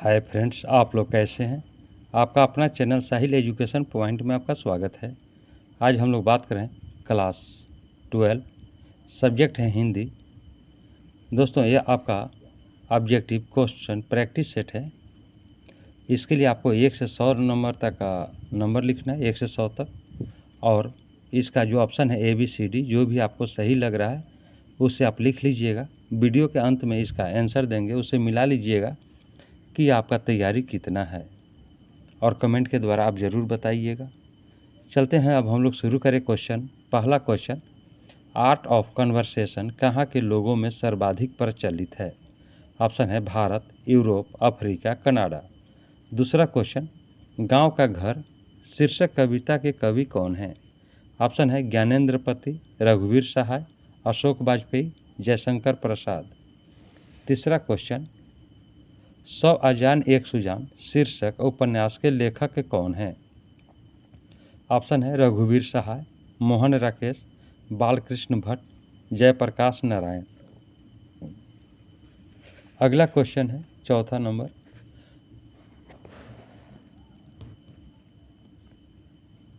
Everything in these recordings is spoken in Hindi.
हाय फ्रेंड्स, आप लोग कैसे हैं। आपका अपना चैनल साहिल एजुकेशन पॉइंट में आपका स्वागत है। आज हम लोग बात करें क्लास 12, सब्जेक्ट है हिंदी। दोस्तों, यह आपका ऑब्जेक्टिव क्वेश्चन प्रैक्टिस सेट है। इसके लिए आपको 1 से 100 नंबर तक का नंबर लिखना है, 1 से 100 तक। और इसका जो ऑप्शन है ABCD, जो भी आपको सही लग रहा है उससे आप लिख लीजिएगा। वीडियो के अंत में इसका आंसर देंगे, उसे मिला लीजिएगा कि आपका तैयारी कितना है, और कमेंट के द्वारा आप ज़रूर बताइएगा। चलते हैं, अब हम लोग शुरू करें क्वेश्चन। पहला क्वेश्चन, आर्ट ऑफ कन्वर्सेशन कहाँ के लोगों में सर्वाधिक प्रचलित है। ऑप्शन है भारत, यूरोप, अफ्रीका, कनाडा। दूसरा क्वेश्चन, गांव का घर शीर्षक कविता के कवि कौन हैं। ऑप्शन है ज्ञानेंद्र पति, रघुवीर सहाय, अशोक वाजपेयी, जयशंकर प्रसाद। तीसरा क्वेश्चन, 100 अजान एक सुजान शीर्षक उपन्यास के लेखक कौन हैं। ऑप्शन है रघुवीर सहाय, मोहन राकेश, बालकृष्ण भट्ट, जयप्रकाश नारायण। अगला क्वेश्चन है चौथा नंबर,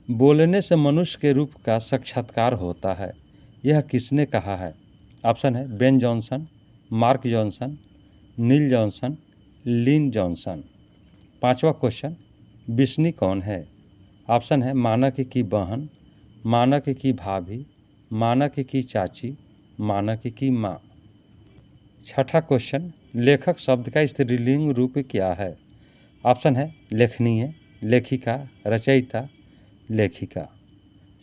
बोलने से मनुष्य के रूप का साक्षात्कार होता है, यह किसने कहा है। ऑप्शन है Ben Johnson, Mark Johnson, Neil Johnson, Lynn Johnson. पांचवा क्वेश्चन, बिस्नी कौन है। ऑप्शन है मानक की बहन, मानक की भाभी, मानक की चाची, मानक की माँ। छठा क्वेश्चन, लेखक शब्द का स्त्रीलिंग रूप क्या है। ऑप्शन है लेखनीय, लेखिका, रचयिता, लेखिका।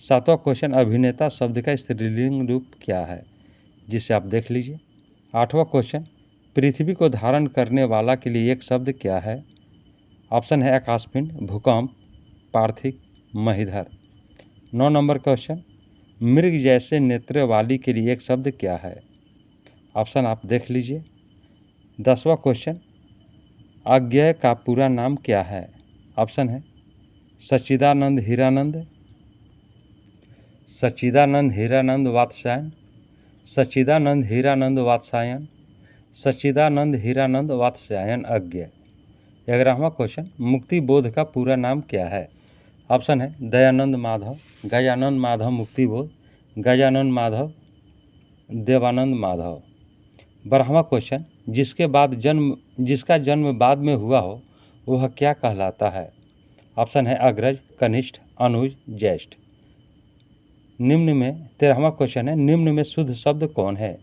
सातवां क्वेश्चन, अभिनेता शब्द का स्त्रीलिंग रूप क्या है, जिसे आप देख लीजिए। आठवां क्वेश्चन, पृथ्वी को धारण करने वाला के लिए एक शब्द क्या है। ऑप्शन है आकाशपिंड, भूकंप, पार्थिव, महिधर। 9 नंबर क्वेश्चन, मृग जैसे नेत्र वाली के लिए एक शब्द क्या है। ऑप्शन आप देख लीजिए। 10वां क्वेश्चन, अज्ञेय का पूरा नाम क्या है। ऑप्शन है सच्चिदानंद हीरानंद, सच्चिदानंद हीरानंद वात्स्यायन, सच्चिदानंद हीरानंद वात्स्यायन, सच्चिदानंद हीरानंद वात्स्यायन अज्ञेय। 11वां क्वेश्चन, मुक्ति बोध का पूरा नाम क्या है। ऑप्शन है दयानंद माधव, गजानंद माधव मुक्ति बोध, गजानंद माधव, देवानंद माधव। 12वां क्वेश्चन, जिसका जन्म बाद में हुआ हो वह क्या कहलाता है। ऑप्शन है अग्रज, कनिष्ठ, अनुज, ज्येष्ठ। निम्न में 13वां क्वेश्चन है, निम्न में शुद्ध शब्द कौन है,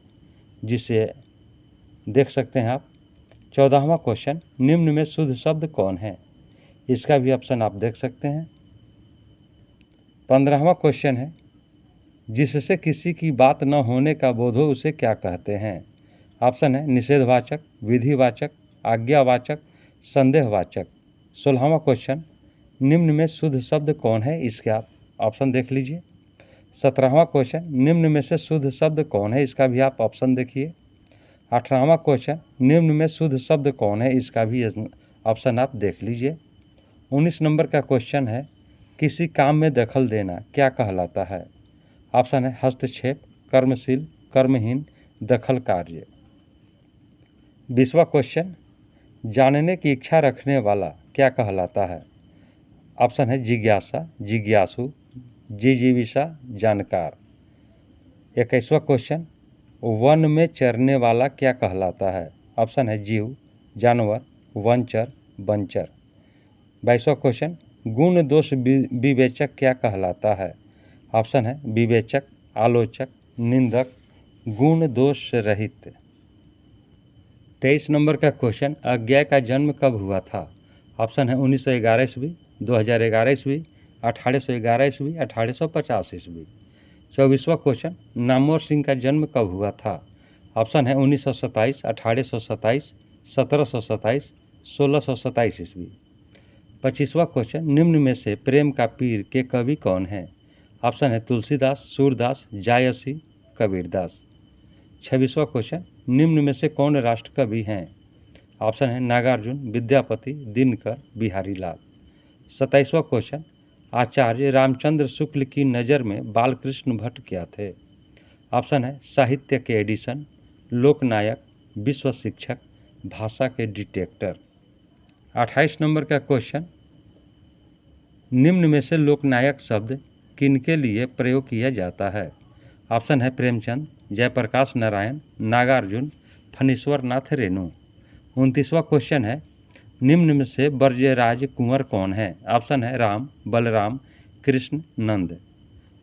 जिसे देख सकते हैं आप। 14वां क्वेश्चन, निम्न में शुद्ध शब्द कौन है, इसका भी ऑप्शन आप देख सकते हैं। 15वां क्वेश्चन है, जिससे किसी की बात न होने का बोध हो उसे क्या कहते हैं। ऑप्शन है निषेधवाचक, विधिवाचक, आज्ञावाचक, संदेहवाचक। 16वां क्वेश्चन, निम्न में शुद्ध शब्द कौन है, इसके आप ऑप्शन देख लीजिए। 17वां क्वेश्चन, निम्न में से शुद्ध शब्द कौन है, इसका भी आप ऑप्शन देखिए। 18वां क्वेश्चन, निम्न में शुद्ध शब्द कौन है, इसका भी ऑप्शन आप देख लीजिए। 19 नंबर का क्वेश्चन है, किसी काम में दखल देना क्या कहलाता है। ऑप्शन है हस्तक्षेप, कर्मशील, कर्महीन, दखल कार्य। 20वां क्वेश्चन, जानने की इच्छा रखने वाला क्या कहलाता है। ऑप्शन है जिज्ञासा, जिज्ञासु, जिजीविषा, जानकार। 21वां क्वेश्चन, वन में चरने वाला क्या कहलाता है। ऑप्शन है जीव, जानवर, वनचर, बनचर। 22वां क्वेश्चन, गुण दोष विवेचक क्या कहलाता है। ऑप्शन है विवेचक, आलोचक, निंदक, गुण दोष रहित। 23 नंबर का क्वेश्चन, अज्ञेय का जन्म कब हुआ था। ऑप्शन है 1911 ईस्वी, 2011 ईस्वी, 1811 ईस्वी, 1850 ईस्वी। 24वां क्वेश्चन, नामवर सिंह का जन्म कब हुआ था। ऑप्शन है 1927, 1827, 1727, 1627 ईस्वी। 25वां क्वेश्चन, निम्न में से प्रेम का पीर के कवि कौन हैं। ऑप्शन है तुलसीदास, सूरदास, जायसी, कबीरदास। 26वां क्वेश्चन, निम्न में से कौन राष्ट्र कवि हैं। ऑप्शन है नागार्जुन, विद्यापति, दिनकर, बिहारी लाल। 27वां क्वेश्चन, आचार्य रामचंद्र शुक्ल की नज़र में बालकृष्ण भट्ट क्या थे। ऑप्शन है साहित्य के एडिशन, लोकनायक, विश्व शिक्षक, भाषा के डिटेक्टर। 28 नंबर का क्वेश्चन, निम्न में से लोकनायक शब्द किनके लिए प्रयोग किया जाता है? ऑप्शन है प्रेमचंद, जयप्रकाश नारायण, नागार्जुन, फणीश्वर नाथ रेणु। 29वां क्वेश्चन है, निम्न में से ब्रजराज कुंवर कौन है? ऑप्शन है राम, बलराम, कृष्ण, नंद।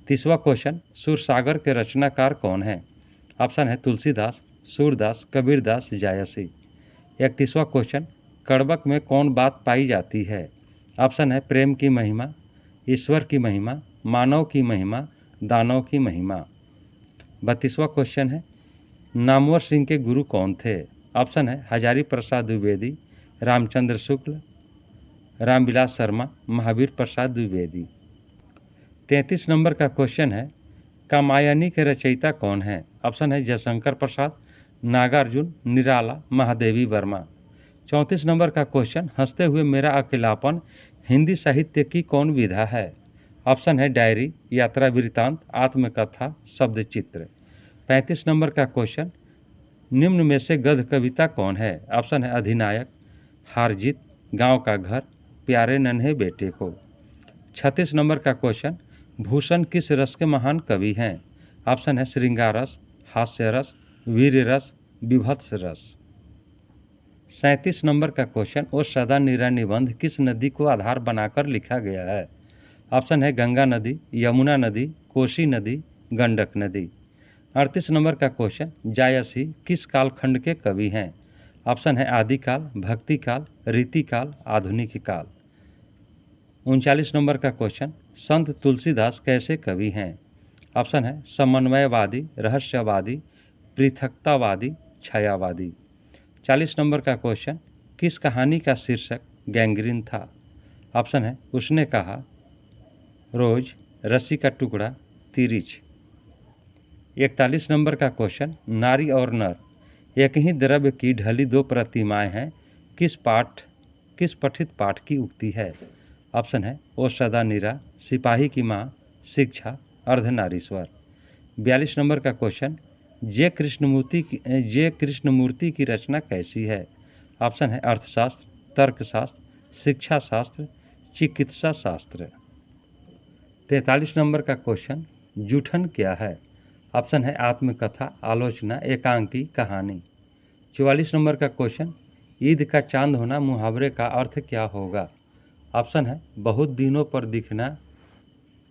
30वां क्वेश्चन, सूरसागर के रचनाकार कौन है? ऑप्शन है तुलसीदास, सूरदास, कबीरदास, जायसी। 31वां क्वेश्चन, कड़बक में कौन बात पाई जाती है? ऑप्शन है प्रेम की महिमा, ईश्वर की महिमा, मानव की महिमा, दानव की महिमा। 32वां क्वेश्चन है, नामवर सिंह के गुरु कौन थे? ऑप्शन है हजारी प्रसाद द्विवेदी, रामचंद्र शुक्ल, रामविलास शर्मा, महावीर प्रसाद द्विवेदी। 33 नंबर का क्वेश्चन है, कामायनी के रचयिता कौन है? ऑप्शन है जयशंकर प्रसाद, नागार्जुन, निराला, महादेवी वर्मा। 34 नंबर का क्वेश्चन, हंसते हुए मेरा अकेलापन हिंदी साहित्य की कौन विधा है? ऑप्शन है डायरी, यात्रा वृत्तांत, आत्मकथा, शब्द चित्र। 35 नंबर का क्वेश्चन, निम्न में से गद्य कविता कौन है? ऑप्शन है अधिनायक, हारजीत, गांव का घर, प्यारे नन्हे बेटे को। 36 नंबर का क्वेश्चन, भूषण किस रस के महान कवि हैं? ऑप्शन है श्रृंगार रस, हास्य रस, वीर रस, विभत्स रस। 37 नंबर का क्वेश्चन, ओ सदा नीरा निबंध किस नदी को आधार बनाकर लिखा गया है? ऑप्शन है गंगा नदी, यमुना नदी, कोसी नदी, गंडक नदी। 38 नंबर का क्वेश्चन, जायसी किस कालखंड के कवि हैं? ऑप्शन है आदिकाल, भक्ति काल, रीतिकाल, आधुनिक काल। 39 नंबर का क्वेश्चन, संत तुलसीदास कैसे कवि हैं? ऑप्शन है समन्वयवादी, रहस्यवादी, पृथकतावादी, छायावादी। 40 नंबर का क्वेश्चन, किस कहानी का शीर्षक गैंग्रीन था? ऑप्शन है उसने कहा, रोज, रस्सी का टुकड़ा, तिरिच। 41 नंबर का क्वेश्चन, नारी और नर एक ही द्रव्य की ढली दो प्रतिमाएं हैं, किस पठित पाठ की उक्ति है? ऑप्शन है ओ सदा नीरा, सिपाही की माँ, शिक्षा, अर्धनारीश्वर। 42 नंबर का क्वेश्चन, जे कृष्णमूर्ति की रचना कैसी है? ऑप्शन है अर्थशास्त्र, तर्कशास्त्र, शिक्षा शास्त्र, चिकित्सा शास्त्र। 43 नंबर का क्वेश्चन, जूठन क्या है? ऑप्शन है आत्मकथा, आलोचना, एकांकी, कहानी। 44 नंबर का क्वेश्चन, ईद का चांद होना मुहावरे का अर्थ क्या होगा? ऑप्शन है बहुत दिनों पर दिखना,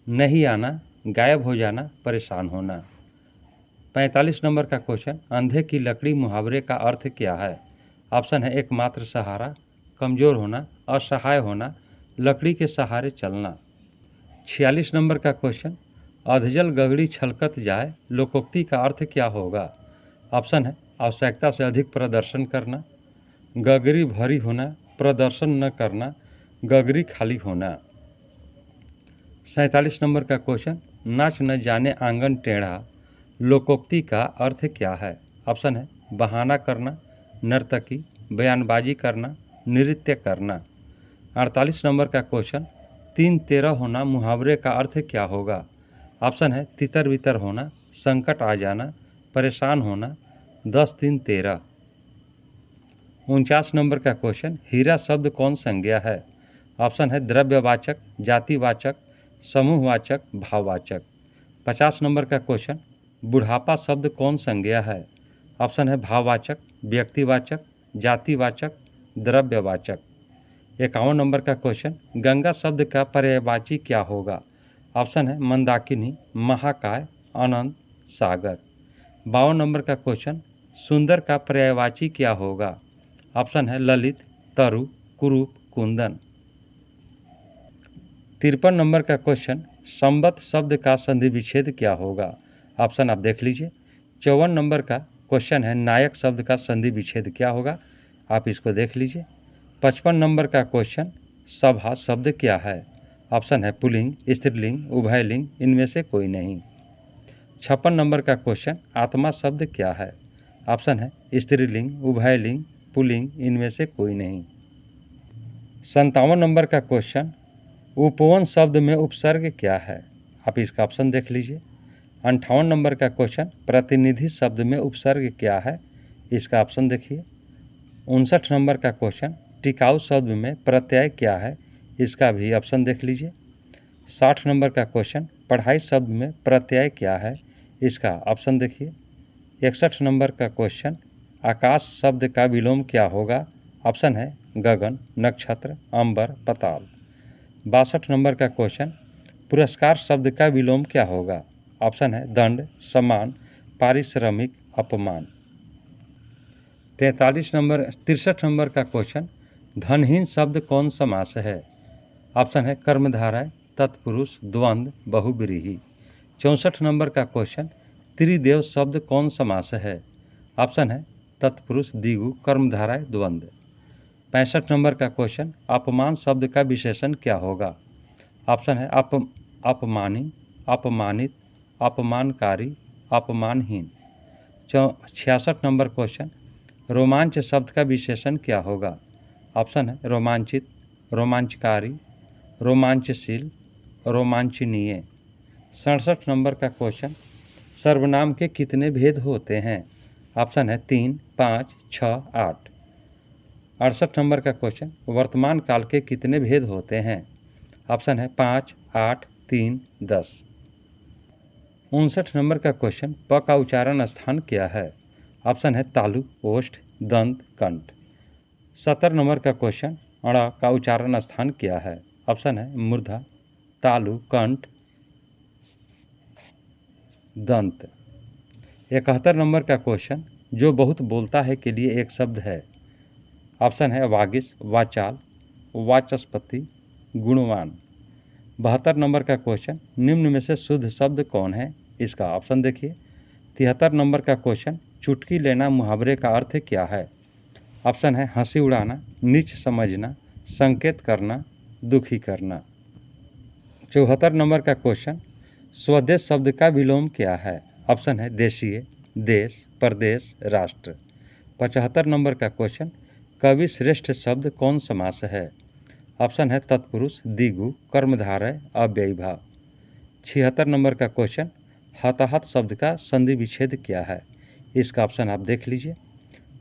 नहीं आना, गायब हो जाना, परेशान होना। 45 नंबर का क्वेश्चन, अंधे की लकड़ी मुहावरे का अर्थ क्या है? ऑप्शन है एकमात्र सहारा, कमज़ोर होना, असहाय होना, लकड़ी के सहारे चलना। 46 नंबर का क्वेश्चन, अधजल गगड़ी छलकत जाए लोकोक्ति का अर्थ क्या होगा? ऑप्शन है आवश्यकता से अधिक प्रदर्शन करना, गगरी भरी होना, प्रदर्शन न करना, गगरी खाली होना। 47 नंबर का क्वेश्चन, नाच न जाने आंगन टेढ़ा लोकोक्ति का अर्थ क्या है? ऑप्शन है बहाना करना, नर्तकी, बयानबाजी करना, नृत्य करना। 48 नंबर का क्वेश्चन, 3-13 होना मुहावरे का अर्थ क्या होगा? ऑप्शन है तितर बितर होना, संकट आ जाना, परेशान होना, 10-3-13। 49 नंबर का क्वेश्चन, हीरा शब्द कौन संज्ञा है? ऑप्शन है द्रव्यवाचक, जातिवाचक, समूहवाचक, भाववाचक। 50 नंबर का क्वेश्चन, बुढ़ापा शब्द कौन संज्ञा है? ऑप्शन है भाववाचक, व्यक्तिवाचक, जातिवाचक, द्रव्यवाचक। 51 नंबर का क्वेश्चन, गंगा शब्द का पर्यायवाची क्या होगा? ऑप्शन है मंदाकिनी, महाकाय, अनंत, सागर। 52 नंबर का क्वेश्चन, सुंदर का पर्यायवाची क्या होगा? ऑप्शन है ललित, तरु, कुरूप, कुंदन। 53 नंबर का क्वेश्चन, संबत शब्द का संधि विच्छेद क्या होगा? ऑप्शन आप देख लीजिए। 54 नंबर का क्वेश्चन है, नायक शब्द का संधि विच्छेद क्या होगा? आप इसको देख लीजिए। 55 नंबर का क्वेश्चन, सभा शब्द क्या है? ऑप्शन है पुल्लिंग, स्त्रीलिंग, उभयलिंग, इनमें से कोई नहीं। 56 नंबर का क्वेश्चन, आत्मा शब्द क्या है? ऑप्शन है स्त्रीलिंग, उभयलिंग, पुल्लिंग, इनमें से कोई नहीं। 57 नंबर का क्वेश्चन, उपवन शब्द में उपसर्ग क्या है? आप इसका ऑप्शन देख लीजिए। 58 नंबर का क्वेश्चन, प्रतिनिधि शब्द में उपसर्ग क्या है? इसका ऑप्शन देखिए। 59 नंबर का क्वेश्चन, टिकाऊ शब्द में प्रत्यय क्या है, इसका भी ऑप्शन देख लीजिए। 60 नंबर का क्वेश्चन, पढ़ाई शब्द में प्रत्यय क्या है, इसका ऑप्शन देखिए। 61 नंबर का क्वेश्चन, आकाश शब्द का विलोम क्या होगा, ऑप्शन है गगन, नक्षत्र, अंबर, पाताल। 62 नंबर का क्वेश्चन, पुरस्कार शब्द का विलोम क्या होगा, ऑप्शन है दंड, सम्मान, पारिश्रमिक, अपमान। 63 नंबर का क्वेश्चन, धनहीन शब्द कौन समास है, ऑप्शन है कर्मधारय, तत्पुरुष, द्वंद्व, बहुब्रीहि। 64 नंबर का क्वेश्चन, त्रिदेव शब्द कौन समास है, ऑप्शन है तत्पुरुष, द्विगु, कर्मधारय, द्वंद्व। 65 नंबर का क्वेश्चन, अपमान शब्द का विशेषण क्या होगा, ऑप्शन है अपमानी, अपमानित, अपमानकारी, अपमानहीन। 66 नंबर क्वेश्चन, रोमांच शब्द का विशेषण क्या होगा, ऑप्शन है रोमांचित, रोमांचकारी, रोमांचशील, रोमांचनीय। 67 नंबर का क्वेश्चन, सर्वनाम के कितने भेद होते हैं, ऑप्शन है 3, 5, 6, 8। 68 नंबर का क्वेश्चन, वर्तमान काल के कितने भेद होते हैं, ऑप्शन है 5, 8, 3, 10। 59 नंबर का क्वेश्चन, प का उच्चारण स्थान क्या है, ऑप्शन है तालु, ओष्ठ, दंत, कंठ। 70 नंबर का क्वेश्चन, अण का उच्चारण स्थान क्या है, ऑप्शन है मूर्धा, तालु, कंठ, दंत। 71 नंबर का क्वेश्चन, जो बहुत बोलता है के लिए एक शब्द है, ऑप्शन है वागिश, वाचाल, वाचस्पति, गुणवान। 72 नंबर का क्वेश्चन, निम्न में से शुद्ध शब्द कौन है, इसका ऑप्शन देखिए। 73 नंबर का क्वेश्चन, चुटकी लेना मुहावरे का अर्थ क्या है, ऑप्शन है हंसी उड़ाना, नीच समझना, संकेत करना, दुखी करना। 74 नंबर का क्वेश्चन, स्वदेश शब्द का विलोम क्या है, ऑप्शन है देशीय, देश, प्रदेश, राष्ट्र। 75 नंबर का क्वेश्चन, कवि श्रेष्ठ शब्द कौन समास है, ऑप्शन है तत्पुरुष, द्विगु, कर्मधारय, अव्ययीभाव। 76 नंबर का क्वेश्चन, हताहत शब्द का संधि विच्छेद क्या है, इसका ऑप्शन आप देख लीजिए।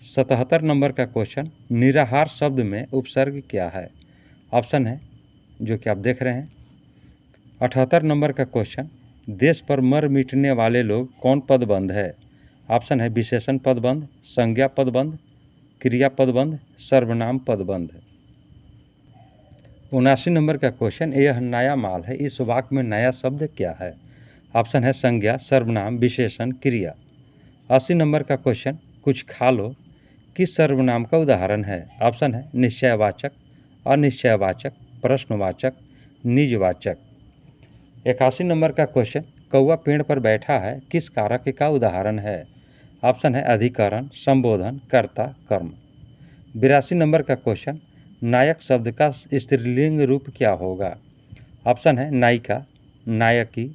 77 नंबर का क्वेश्चन, निराहार शब्द में उपसर्ग क्या है, ऑप्शन है जो कि आप देख रहे हैं। 78 नंबर का क्वेश्चन, देश पर मर मिटने वाले लोग कौन पदबंध है, ऑप्शन है विशेषण पदबंध, संज्ञा पदबंध, क्रिया पदबंध, सर्वनाम पदबंध। 79 नंबर का क्वेश्चन, यह नया माल है, इस वाक्य में नया शब्द क्या है, ऑप्शन है संज्ञा, सर्वनाम, विशेषण, क्रिया। 80 नंबर का क्वेश्चन, कुछ खा लो किस सर्वनाम का उदाहरण है, ऑप्शन है निश्चयवाचक, अनिश्चयवाचक, प्रश्नवाचक, निजवाचक। 81 नंबर का क्वेश्चन, कौवा पेड़ पर बैठा है किस कारक का उदाहरण है, ऑप्शन है अधिकरण, संबोधन, कर्ता, कर्म। 82 नंबर का क्वेश्चन, नायक शब्द का स्त्रीलिंग रूप क्या होगा, ऑप्शन है नायिका, नायकी,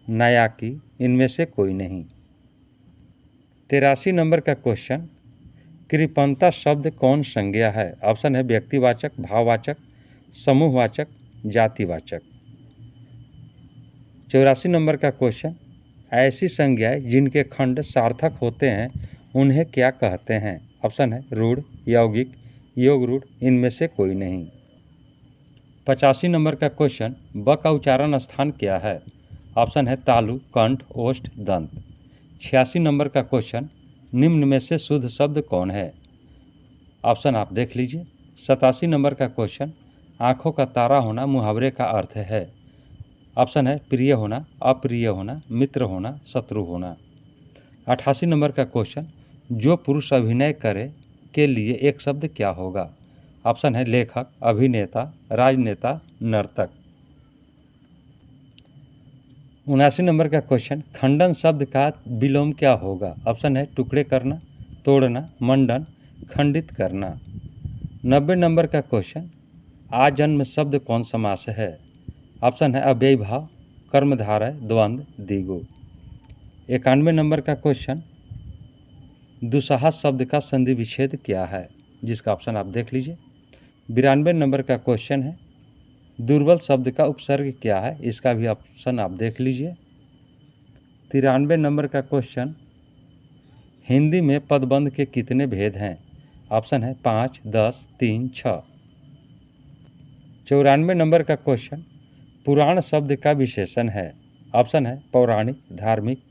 नायाकी, इनमें से कोई नहीं। 83 नंबर का क्वेश्चन, कृपणता शब्द कौन संज्ञा है, ऑप्शन है व्यक्तिवाचक, भाववाचक, समूहवाचक, जातिवाचक। 84 नंबर का क्वेश्चन, ऐसी संज्ञाएं जिनके खंड सार्थक होते हैं उन्हें क्या कहते हैं, ऑप्शन है रूढ़, यौगिक, योग रूढ़, इनमें से कोई नहीं। 85 नंबर का क्वेश्चन, ब का उच्चारण स्थान क्या है, ऑप्शन है तालु, कंठ, ओष्ठ, दंत। 86 नंबर का क्वेश्चन, निम्न में से शुद्ध शब्द कौन है, ऑप्शन आप देख लीजिए। 87 नंबर का क्वेश्चन, आँखों का तारा होना मुहावरे का अर्थ है, ऑप्शन है प्रिय होना, अप्रिय होना, मित्र होना, शत्रु होना। 88 नंबर का क्वेश्चन, जो पुरुष अभिनय करे के लिए एक शब्द क्या होगा, ऑप्शन है लेखक, अभिनेता, राजनेता, नर्तक। 79 नंबर का क्वेश्चन, खंडन शब्द का विलोम क्या होगा, ऑप्शन है टुकड़े करना, तोड़ना, मंडन, खंडित करना। 90 नंबर का क्वेश्चन, आजन्म शब्द कौन समास है, ऑप्शन है अव्ययी भाव, कर्मधारय, द्वंद्व, द्विगु। 91 नंबर का क्वेश्चन, दुस्साहस शब्द का संधि विच्छेद क्या है, जिसका ऑप्शन आप देख लीजिए। 92 नंबर का क्वेश्चन है, दुर्बल शब्द का उपसर्ग क्या है, इसका भी ऑप्शन आप देख लीजिए। 93 नंबर का क्वेश्चन, हिंदी में पदबंध के कितने भेद हैं, ऑप्शन है 5, 10, 3, 6। 94 नंबर का क्वेश्चन, पुराण शब्द का विशेषण है। ऑप्शन है पौराणिक, धार्मिक,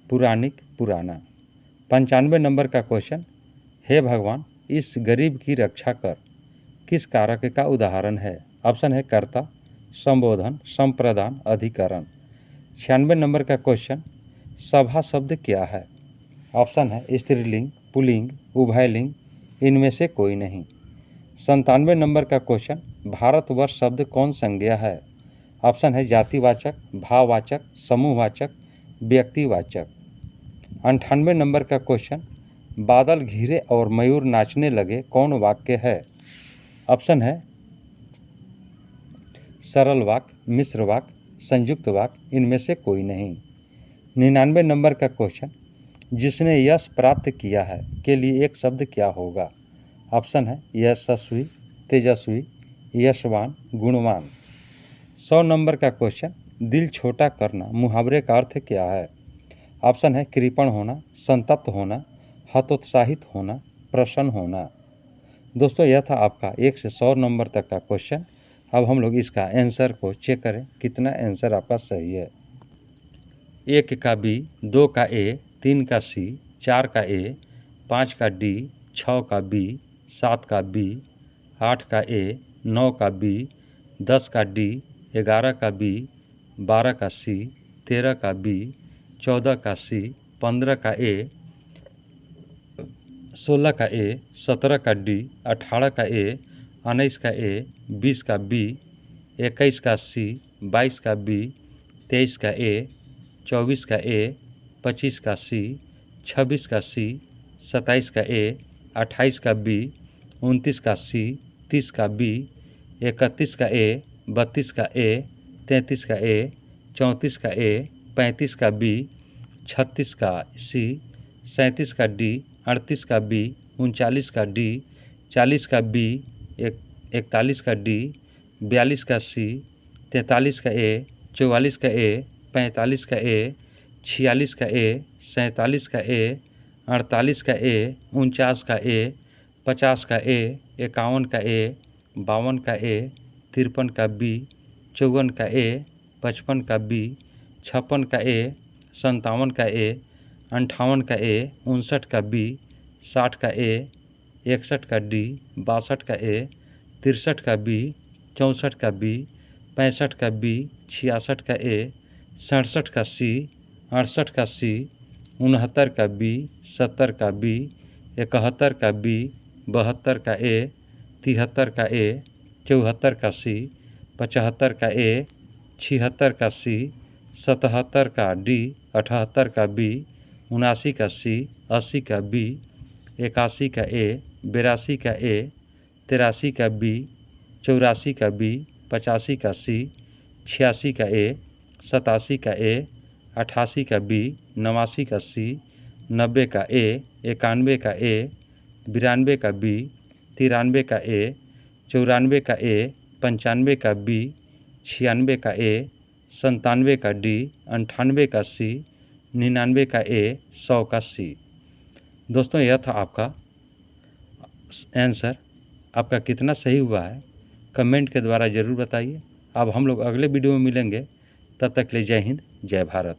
पुराणिक, पुराना। 95 नंबर का क्वेश्चन, हे भगवान इस गरीब की रक्षा कर, किस कारक का उदाहरण है। ऑप्शन है कर्ता, संबोधन, संप्रदान, अधिकरण। 96 नंबर का क्वेश्चन, सभा शब्द क्या है। ऑप्शन है स्त्रीलिंग, पुल्लिंग, उभयलिंग, इनमें से कोई नहीं। 97 नंबर का क्वेश्चन, भारतवर्ष शब्द कौन संज्ञा है। ऑप्शन है जातिवाचक, भाववाचक, समूहवाचक, व्यक्तिवाचक। 98 नंबर का क्वेश्चन, बादल घिरे और मयूर नाचने लगे कौन वाक्य है। ऑप्शन है सरल वाक्य, मिश्र वाक्य, संयुक्त वाक्य, इनमें से कोई नहीं। 99 नंबर का क्वेश्चन, जिसने यश प्राप्त किया है के लिए एक शब्द क्या होगा। ऑप्शन है यशस्वी, तेजस्वी, यशवान, गुणवान। 100 नंबर का क्वेश्चन, दिल छोटा करना मुहावरे का अर्थ क्या है। ऑप्शन है कृपण होना, संतप्त होना, हतोत्साहित होना, प्रसन्न होना। दोस्तों यह था आपका 1 से 100 नंबर तक का क्वेश्चन। अब हम लोग इसका आंसर को चेक करें कितना आंसर आपका सही है। 1 का बी, 2 का ए, 3 का सी, 4 का ए, 5 का डी, 6 का बी, 7 का बी, 8 का ए, 9 का बी, 10 का डी, 11 का बी, 12 का सी, 13 का बी, 14 का सी, 15 का ए, 16 का ए, 17 का डी, 18 का ए, 19 का ए, 20 का बी, 21 का सी, 22 का बी, 23 का ए, 24 का ए, 25 का सी, 26 का सी, 27 का ए, 28 का बी, 29 का सी, 30 का बी, 31 का ए, 32 का ए, 33 का ए, 34 का ए, 35 का बी, 36 का सी, 37 का डी, 38 का बी, 39 का डी, 40 का बी, 41 का डी, 42 का सी, 43 का ए, 44 का ए, 45 का ए, 46 का ए, 47 का ए, 48 का ए, 49 का ए, 50 का ए, 51 का ए, 52 का ए, 53 का बी, 54 का ए, 55 का बी, 56 का ए, 57 का ए, 58 का ए, 59 का बी, 60 का ए, 61 का डी, 62 का ए, 63 का बी, 64 का बी, 65 का बी, 66 का ए, 67 का सी, 68 का सी, 69 का बी, 70 का बी, 71 का बी, 72 का ए, 73 का ए, 74 का सी, 75 का ए, 76 का सी, 77 का डी, 78 का बी, 79 का सी, 80 का बी, 81 का ए, 82 का ए, 83 का बी, 84 का बी, 85 का सी, 86 का ए, 87 का ए, 88 का बी, 89 का सी, 90 का ए, 91 का ए, 92 का बी, 93 का ए, 94 का ए, 95 का बी, 96 का ए, 97 का डी, 98 का सी, 99 का ए, 100 का सी। दोस्तों यह था आपका आंसर। आपका कितना सही हुआ है कमेंट के द्वारा ज़रूर बताइए। अब हम लोग अगले वीडियो में मिलेंगे, तब तक के लिए जय हिंद, जय भारत।